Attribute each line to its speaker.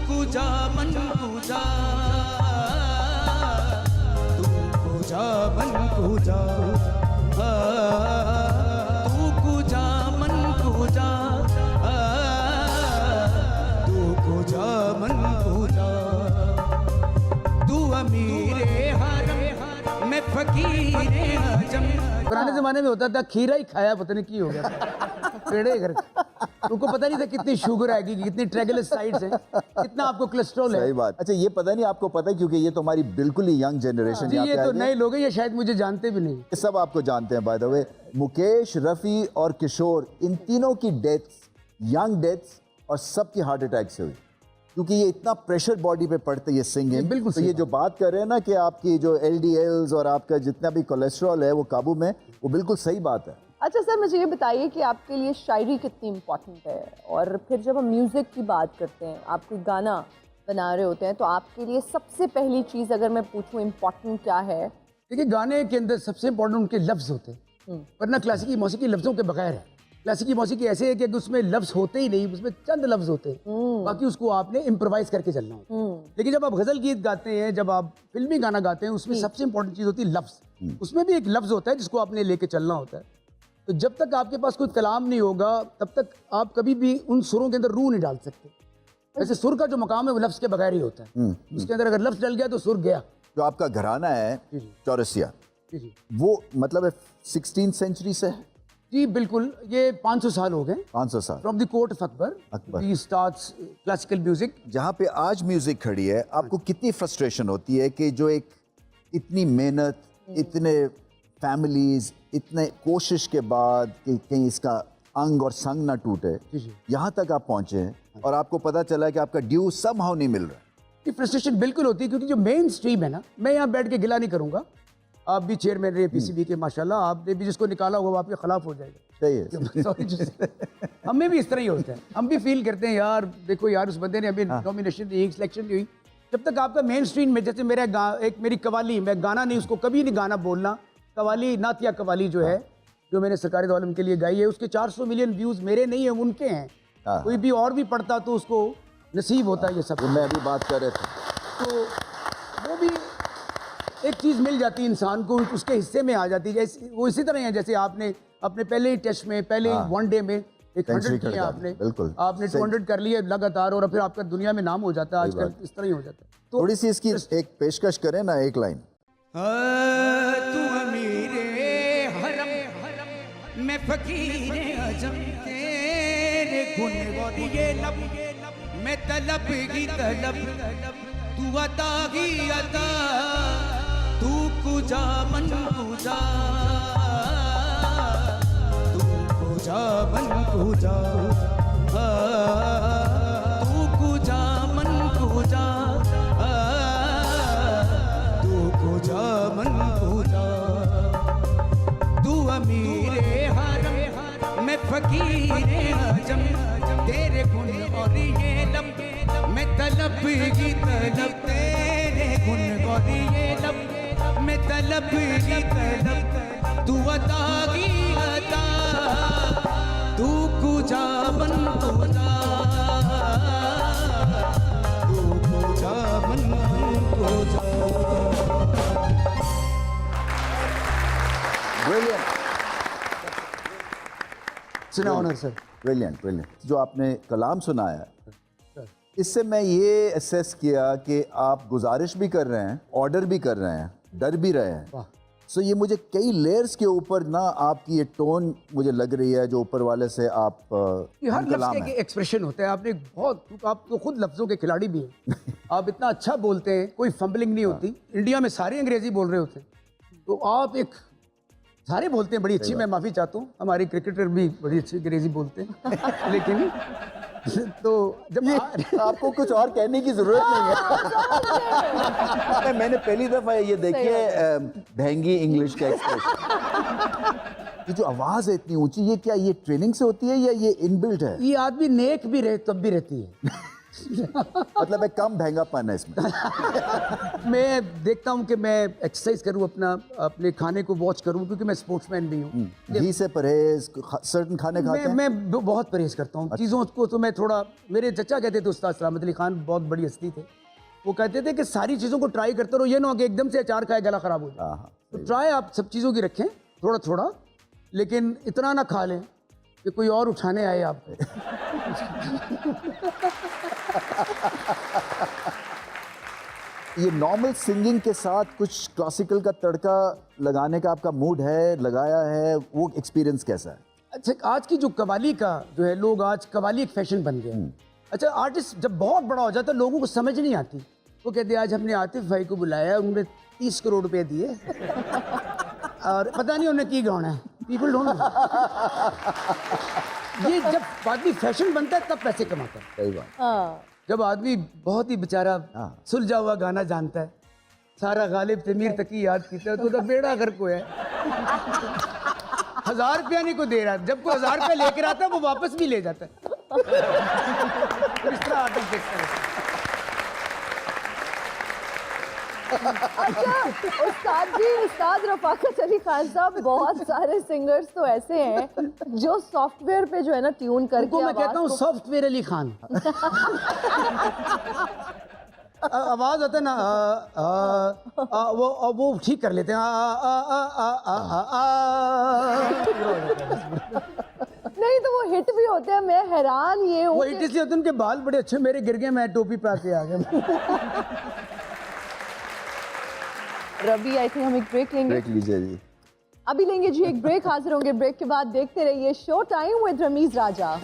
Speaker 1: कुजा मन कुजा, तू कुजा मन कुजा, तू कुजा मन कुजा, तू कुजा मन कुजा, तू अमीरे हरम मैं फकीरे आजम।
Speaker 2: पुराने जमाने में होता था खीरा ही खाया पता नहीं की हो गया पेड़े घर उनको पता नहीं था कितनी शुगर आएगी, कितनी ट्राइग्लिसराइड्स हैं, कितना आपको कोलेस्ट्रॉल है।
Speaker 3: सही बात। अच्छा ये पता नहीं आपको पता है क्योंकि ये तो हमारी बिल्कुल ही यंग जनरेशन
Speaker 2: जी ये तो नए लोग हैं, ये शायद मुझे जानते भी नहीं।
Speaker 3: ये सब आपको जानते हैं by the way. Mukesh, Rafi और किशोर इन तीनों की डेथ्स, यंग डेथ्स और सबकी हार्ट अटैक से हुई क्योंकि ये इतना प्रेशर बॉडी पे पड़ता है ये सिंगिंग।
Speaker 2: बिल्कुल
Speaker 3: तो ये जो बात कर रहे हैं ना कि आपकी जो LDLs और आपका जितना भी कोलेस्ट्रॉल है वो काबू में, वो बिल्कुल सही बात है।
Speaker 4: अच्छा सर मुझे ये बताइए कि आपके लिए शायरी कितनी इम्पोर्टेंट है, और फिर जब हम म्यूज़िक की बात करते हैं, आप कोई गाना बना रहे होते हैं तो आपके लिए सबसे पहली चीज़ अगर मैं पूछूं इम्पोर्टेंट क्या है?
Speaker 2: देखिए गाने के अंदर सबसे इम्पोर्टेंट उनके लफ्ज़ होते हैं, वरना क्लासिकी मौसीकी लफ्ज़ों के बगैर है। क्लासिकी मौसीकी ऐसे है कि उसमें लफ्ज़ होते ही नहीं, उसमें चंद लफ्ज़ होते हैं, बाकी उसको आपने इम्प्रोवाइज करके चलना होता है। लेकिन जब आप गज़ल गीत गाते हैं, जब आप फिल्मी गाना गाते हैं, उसमें सबसे इम्पोर्टेंट चीज़ होती है लफ्ज़। उसमें भी एक लफ्ज़ होता है जिसको आपने लेके चलना होता है। तो जब तक आपके पास कोई कलाम नहीं होगा तब तक आप कभी भी उन सुरों के अंदर रूह नहीं डाल सकते। वैसे सुर का जो मकाम है वो लफ्ज़ के बगैर ही होता है, उसके अंदर अगर लफ्ज़ डल गया तो सुर गया।
Speaker 3: जो आपका घराना है चौरसिया,
Speaker 2: जी
Speaker 3: वो मतलब 16th सेंचुरी से है?
Speaker 2: जी बिल्कुल, ये 500 साल हो गए।
Speaker 3: 500 साल
Speaker 2: from the court of Akbar he starts classical music.
Speaker 3: जहाँ पे आज म्यूजिक खड़ी है, आपको कितनी फ्रस्ट्रेशन होती है कि जो एक इतनी मेहनत, इतने फैमिलीज, इतने कोशिश के बाद कि कहीं इसका अंग और संग ना टूटे, यहाँ तक आप पहुँचे हैं और आपको पता चला है कि आपका ड्यू समहाउ नहीं मिल रहा है।
Speaker 2: ये फ्रस्ट्रेशन बिल्कुल होती है क्योंकि जो मेन स्ट्रीम है ना, मैं यहाँ बैठ के गिला नहीं करूँगा, आप भी चेयरमैन रहे PCB के माशाल्लाह, आपने भी जिसको निकाला होगा वो आपके खिलाफ हो जाएगा।
Speaker 3: सही है।
Speaker 2: सॉरी हमें भी इस तरह ही होता है, हम भी फील करते हैं यार देखो यार उस बंदे ने अभी नॉमिनेशन दी, सिलेक्शन नहीं हुई। जब तक आपका मेन स्ट्रीम में, जैसे मेरा एक मेरी कवाली, मैं गाना नहीं, उसको कभी नहीं गाना बोलना, कवाली नातिया कवाली जो है, जो मैंने सरकारी दौलत के लिए गाई है, उसके 400 मिलियन व्यूज मेरे नहीं है, उनके हैं। कोई भी और भी पढ़ता तो उसको नसीब होता है ये सब।
Speaker 3: मैं अभी बात कर रहा था
Speaker 2: तो वो भी एक चीज़ मिल जाती है इंसान को, उसके हिस्से में आ जाती है। जैसे वो इसी तरह है जैसे आपने अपने पहले ही टेस्ट में, पहले ही वनडे में एक 100 किया आपने,
Speaker 3: बिल्कुल
Speaker 2: आपने 200 कर लिए लगातार, और फिर आपका दुनिया में नाम हो जाता है। आजकल इस तरह ही हो जाता है। तो
Speaker 3: थोड़ी सी इसकी एक पेशकश करें ना, एक लाइन।
Speaker 1: तू अमीरे हरम मैं फकीरे आजम, तेरे गुन वादिए लब मैं तलब की तलब, तू अता की अता, तू कुजा मन कुजा, तू कुजा मन कुजा, तू कुजा मन कुजा, तू कुजा मन कुजा, तू अमीरे हरम मैं फकीरे आजम, तेरे गुण और ये लब मैं तलब की तलब, तेरे गुण और ये लब मैं तलब की तलब, तू अता की अता, तू कुजा मन कुजा, तू कुजा मन कुजा।
Speaker 3: ब्रिलियंट,
Speaker 2: सुना ऑनर सर।
Speaker 3: Brilliant, brilliant. जो आपने कलाम सुनाया, इससे मैं ये असेस किया कि आप गुजारिश भी कर रहे हैं, ऑर्डर भी कर रहे हैं, डर भी रहे हैं। सो ये मुझे कई लेयर्स के ऊपर ना आपकी ये टोन मुझे लग रही है जो ऊपर वाले से आप
Speaker 2: हर लफ्ज़ के एक्सप्रेशन होता है। आपने बहुत, आप तो खुद लफ्ज़ों के खिलाड़ी भी हैं। आप इतना अच्छा बोलते हैं, कोई फंबलिंग नहीं होती। इंडिया में सारे अंग्रेजी बोल रहे होते हैं, तो आप एक सारे बोलते हैं बड़ी अच्छी। मैं माफ़ी चाहता हूँ, हमारे क्रिकेटर भी बड़ी अच्छी अंग्रेजी बोलते हैं लेकिन तो जब
Speaker 3: आपको कुछ और कहने की जरूरत नहीं है। मैंने पहली दफा ये देखिए भैंगी इंग्लिश का एक्सप्रेशन। ये जो आवाज है इतनी ऊंची, ये क्या ये ट्रेनिंग से होती है या ये इनबिल्ट है?
Speaker 2: ये आदमी नेक भी रहे तब भी रहती है।
Speaker 3: मतलब एक कम महंगापन है इसमें।
Speaker 2: मैं देखता हूँ कि मैं एक्सरसाइज करूँ, अपने खाने को वॉच करूँ, क्योंकि मैं स्पोर्ट्समैन भी हूँ।
Speaker 3: घी से परहेज, सर्टन खाने खाते हैं?
Speaker 2: मैं बहुत परहेज करता हूँ चीज़ों को। तो मैं थोड़ा, मेरे चचा कहते थे, उस्ताद सलामत अली खान बहुत बड़ी हस्ती थे, वो कहते थे कि सारी चीज़ों को ट्राई करते रहो, ये ना हो कि एकदम से अचार खाए गला खराब हो जाए।
Speaker 3: हाँ,
Speaker 2: तो ट्राई आप सब चीज़ों की रखें थोड़ा थोड़ा, लेकिन इतना ना खा लें कि कोई और उठाने आए आपको।
Speaker 3: ये नॉर्मल सिंगिंग के साथ कुछ क्लासिकल का तड़का लगाने का आपका मूड है, लगाया है, वो एक्सपीरियंस कैसा है?
Speaker 2: अच्छा, आज की जो कवाली का जो है, लोग आज कवाली एक फैशन बन गया है। अच्छा, आर्टिस्ट जब बहुत बड़ा हो जाता है लोगों को समझ नहीं आती, वो कहते हैं आज हमने आतिफ भाई को बुलाया, उन्होंने 30 करोड़ रुपए दिए और पता नहीं उन्हें की गाना है। People don't know. ये जब आदमी फैशन बनता है तब पैसे कमाता है।
Speaker 3: सही बात।
Speaker 4: हाँ,
Speaker 2: जब आदमी बहुत ही बेचारा सुलझा हुआ गाना जानता है, सारा गालिब तमीर तकी याद कीता है, तो बेड़ा घर को है। 1000 रुपया नहीं को दे रहा, जब कोई 1000 रुपया लेकर आता है वो वापस भी ले जाता है। इस तरह आर्टिस्ट देखता है।
Speaker 4: अच्छा उस्ताद जी, उस्ताद रफाकत अली खान साहब, बहुत सारे सिंगर्स तो ऐसे हैं जो सॉफ्टवेयर पे जो है ना ट्यून करके
Speaker 2: उनको मैं कहता हूँ
Speaker 4: आवाज
Speaker 2: सॉफ्टवेयर अली खान। आवाज आता है ना, वो ठीक कर लेते हैं।
Speaker 4: नहीं तो वो हिट भी होते हैं। मैं हैरान ये हूँ
Speaker 2: वो
Speaker 4: कि-
Speaker 2: इसलिए होते हैं, उनके बाल बड़े अच्छे मेरे गिर गए, मैं टोपी पा के आ गया।
Speaker 4: रवि, आई थिंक हम एक ब्रेक लेंगे।
Speaker 3: ब्रेक लीजिए जी।
Speaker 4: अभी लेंगे जी एक ब्रेक, हाजिर होंगे ब्रेक के बाद। देखते रहिए show time with Ramiz Raja.